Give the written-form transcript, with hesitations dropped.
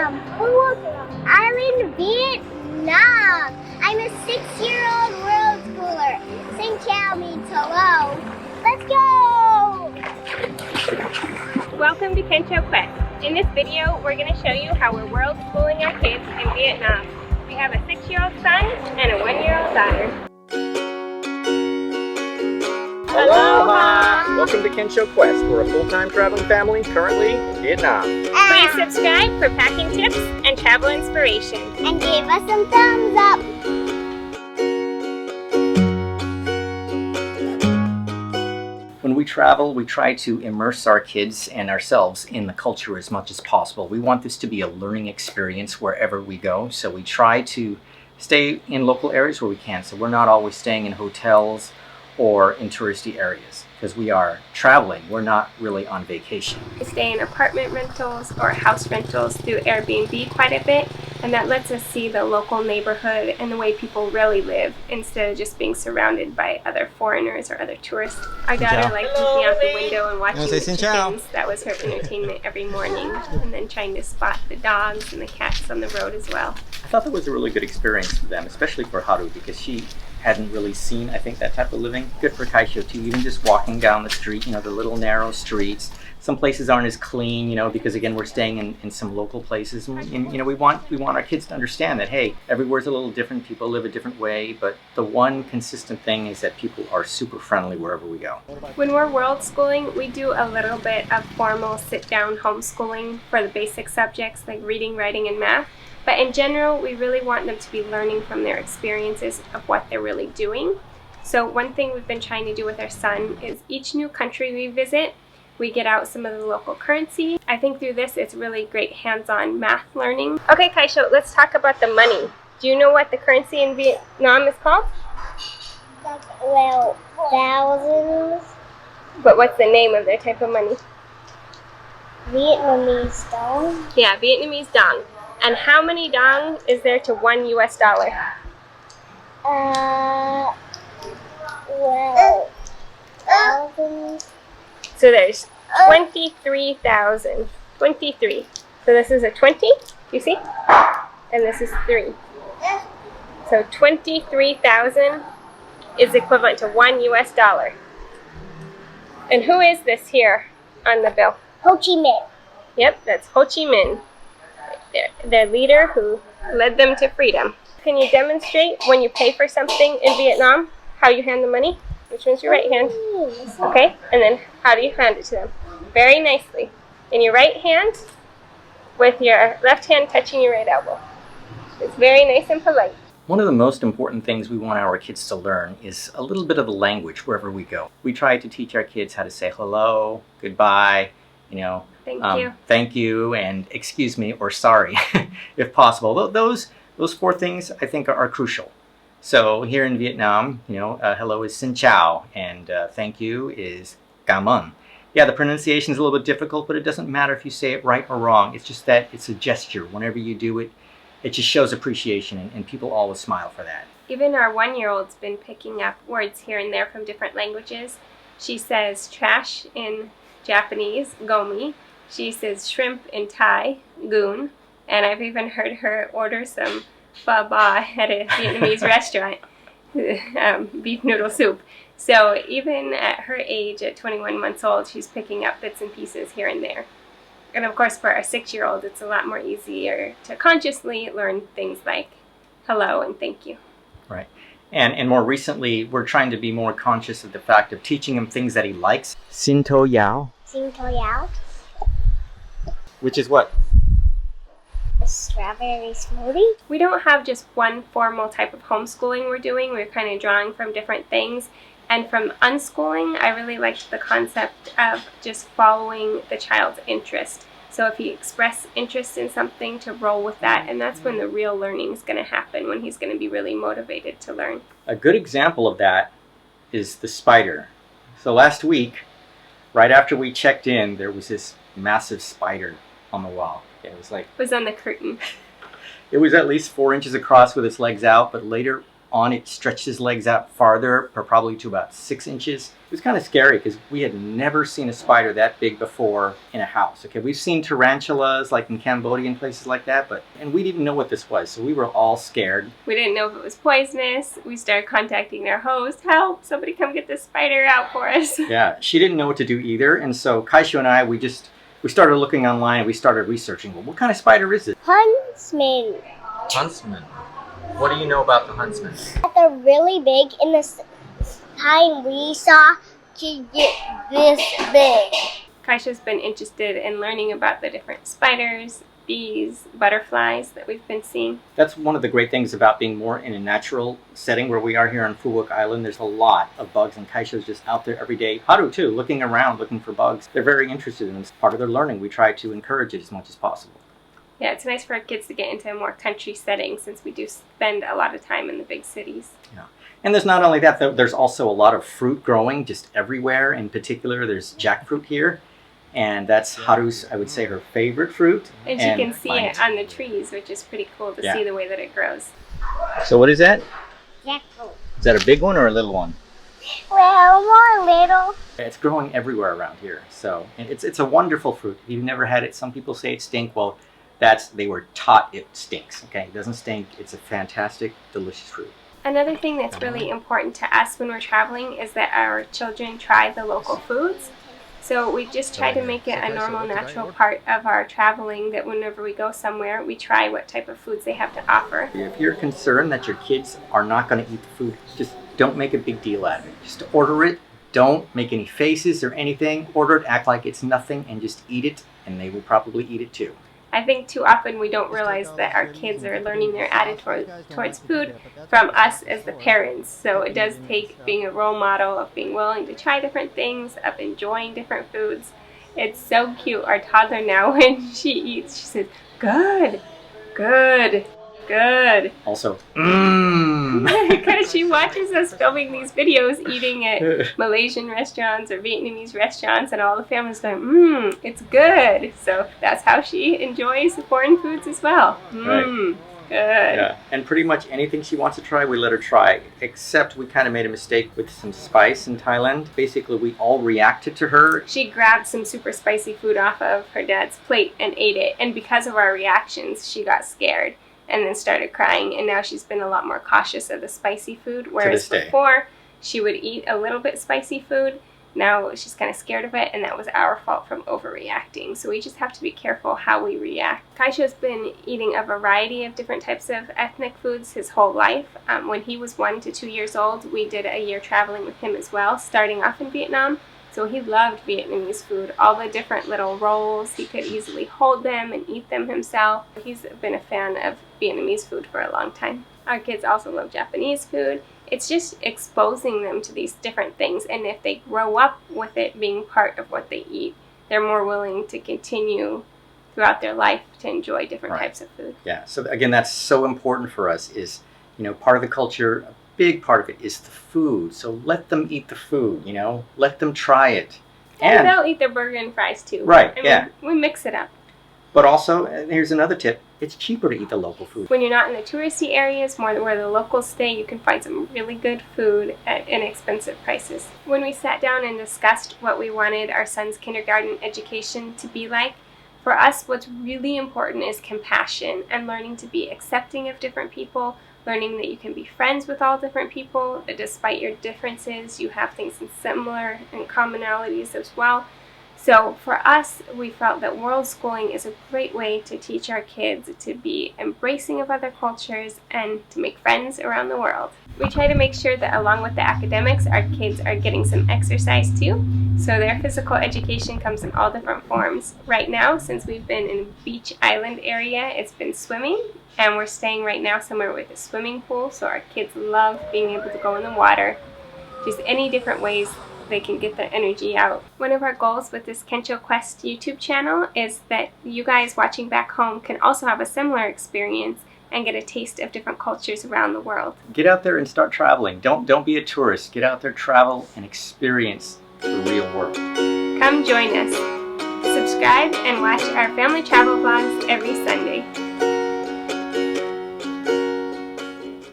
I'm in Vietnam. I'm a 6-year-old world schooler. Xin chào means hello. Let's go! Welcome to Kensho Quest. In this video, we're going to show you how we're world schooling our kids in Vietnam. We have a 6-year-old son and a 1-year-old daughter. Aloha! Welcome to Kensho Quest. We're a full-time traveling family currently in Vietnam. Please subscribe for packing tips and travel inspiration. And give us some thumbs up. When we travel, we try to immerse our kids and ourselves in the culture as much as possible. We want this to be a learning experience wherever we go, so we try to stay in local areas where we can. So we're not always staying in hotels or in touristy areas because we are traveling. We're not really on vacation. We stay in apartment rentals or house rentals through Airbnb quite a bit, and that lets us see the local neighborhood and the way people really live instead of just being surrounded by other foreigners or other tourists. Our daughter liked looking out the window and watching the chickens. That was her entertainment every morning, and then trying to spot the dogs and the cats on the road as well. I thought that was a really good experience for them, especially for Haru, because she hadn't really seen, I think, that type of living. Good for Kaisho too, even just walking down the street, the little narrow streets. Some places aren't as clean, because again, we're staying in some local places. And we want our kids to understand that, hey, everywhere's a little different, people live a different way, but the one consistent thing is that people are super friendly wherever we go. When we're world schooling, we do a little bit of formal sit-down homeschooling for the basic subjects like reading, writing, and math. But in general, we really want them to be learning from their experiences of what they're really doing. So one thing we've been trying to do with our son is each new country we visit, we get out some of the local currency. I think through this, it's really great hands-on math learning. Okay, Kaisho, let's talk about the money. Do you know what the currency in Vietnam is called? Well, thousands. But what's the name of their type of money? Vietnamese dong. Yeah, Vietnamese dong. And how many dong is there to $1 US? Well, thousands. So there's 23,000. 23. So this is a 20, you see? And this is 3. So 23,000 is equivalent to $1 US. And who is this here on the bill? Ho Chi Minh. Yep, that's Ho Chi Minh, their leader who led them to freedom. Can you demonstrate when you pay for something in Vietnam, how you hand the money? Which one's your right hand? Okay, and then how do you hand it to them? Very nicely. In your right hand, with your left hand touching your right elbow. It's very nice and polite. One of the most important things we want our kids to learn is a little bit of the language wherever we go. We try to teach our kids how to say hello, goodbye, thank you, and excuse me or sorry, if possible. Those 4 things I think are crucial. So here in Vietnam, hello is xin chào, and thank you is cảm ơn. Yeah, the pronunciation is a little bit difficult, but it doesn't matter if you say it right or wrong. It's just that it's a gesture. Whenever you do it, it just shows appreciation, and people always smile for that. Even our 1-year-old's been picking up words here and there from different languages. She says trash in Japanese, gomi. She says shrimp in Thai, goon. And I've even heard her order some pho ba at a Vietnamese restaurant, beef noodle soup. So even at her age, at 21 months old, she's picking up bits and pieces here and there. And of course, for our 6-year-old, it's a lot more easier to consciously learn things like hello and thank you. Right. And more recently, we're trying to be more conscious of the fact of teaching him things that he likes. Xin to yao. Xin to yao. Which is what? A strawberry smoothie. We don't have just one formal type of homeschooling we're doing. We're kind of drawing from different things. And from unschooling, I really liked the concept of just following the child's interest. So if he expresses interest in something, to roll with that, and that's when the real learning is going to happen, when he's going to be really motivated to learn. A good example of that is the spider. So last week, right after we checked in, there was this massive spider on the wall. It was on the curtain. It was at least 4 inches across with its legs out, but later on, it stretched his legs out farther, probably to about 6 inches. It was kind of scary because we had never seen a spider that big before in a house. Okay, we've seen tarantulas like in Cambodia and places like that, and we didn't know what this was, so we were all scared. We didn't know if it was poisonous. We started contacting our host. Help, somebody come get this spider out for us. Yeah, she didn't know what to do either, and so Kaisho and I, we started looking online and we started researching, well, what kind of spider is it? Huntsman. Huntsman. What do you know about the huntsman? They're really big. In the time we saw, to get this big. Kaisho's been interested in learning about the different spiders, bees, butterflies that we've been seeing. That's one of the great things about being more in a natural setting where we are here on Fuwok Island. There's a lot of bugs, and Kaisho's just out there every day. Haru too, looking around, looking for bugs. They're very interested in it. It's part of their learning. We try to encourage it as much as possible. Yeah, it's nice for our kids to get into a more country setting since we do spend a lot of time in the big cities. Yeah. And there's not only that, there's also a lot of fruit growing just everywhere. In particular, there's jackfruit here. And that's Haru's, I would say, her favorite fruit. And she can see it on the trees, which is pretty cool to see the way that it grows. So what is that? Jackfruit. Is that a big one or a little one? Well, more little. It's growing everywhere around here. So and it's a wonderful fruit. If you've never had it, some people say it stinks. Well, they were taught it stinks. Okay, it doesn't stink. It's a fantastic, delicious fruit. Another thing that's really important to us when we're traveling is that our children try the local foods. So we just try to make it a normal, natural part of our traveling, that whenever we go somewhere, we try what type of foods they have to offer. If you're concerned that your kids are not going to eat the food, just don't make a big deal out of it. Just order it. Don't make any faces or anything. Order it, act like it's nothing, and just eat it, and they will probably eat it too. I think too often we don't realize that our kids are learning their attitude towards food from us as the parents. So it does take being a role model of being willing to try different things, of enjoying different foods. It's so cute. Our toddler now, when she eats, she says, good, good, good. Also, Because she watches us filming these videos eating at Malaysian restaurants or Vietnamese restaurants, and all the family's going, it's good. So that's how she enjoys foreign foods as well. Good. Yeah, and pretty much anything she wants to try, we let her try. Except we kind of made a mistake with some spice in Thailand. Basically, we all reacted to her. She grabbed some super spicy food off of her dad's plate and ate it. And because of our reactions, she got scared and then started crying, and now she's been a lot more cautious of the spicy food, whereas before she would eat a little bit spicy food. Now she's kind of scared of it, and that was our fault from overreacting. So we just have to be careful how we react. Kaisho's been eating a variety of different types of ethnic foods his whole life. When he was 1 to 2 years old, we did a year traveling with him as well, starting off in Vietnam. So he loved Vietnamese food, all the different little rolls. He could easily hold them and eat them himself. He's been a fan of Vietnamese food for a long time. Our kids also love Japanese food. It's just exposing them to these different things, and if they grow up with it being part of what they eat, they're more willing to continue throughout their life to enjoy different types of food. Yeah, so again, that's so important for us is, part of the culture, big part of it is the food. So let them eat the food, let them try it. And they'll eat their burger and fries too. Right, I mean, we mix it up. But also, here's another tip, it's cheaper to eat the local food. When you're not in the touristy areas, more where the locals stay, you can find some really good food at inexpensive prices. When we sat down and discussed what we wanted our son's kindergarten education to be like, for us, what's really important is compassion and learning to be accepting of different people, learning that you can be friends with all different people, that despite your differences, you have things in similar and commonalities as well. So for us, we felt that world schooling is a great way to teach our kids to be embracing of other cultures and to make friends around the world. We try to make sure that along with the academics, our kids are getting some exercise too. So their physical education comes in all different forms. Right now, since we've been in a beach island area, it's been swimming. And we're staying right now somewhere with a swimming pool, so our kids love being able to go in the water. Just any different ways they can get their energy out. One of our goals with this Kensho Quest YouTube channel is that you guys watching back home can also have a similar experience and get a taste of different cultures around the world. Get out there and start traveling. Don't be a tourist. Get out there, travel, and experience the real world. Come join us. Subscribe and watch our family travel vlogs every Sunday.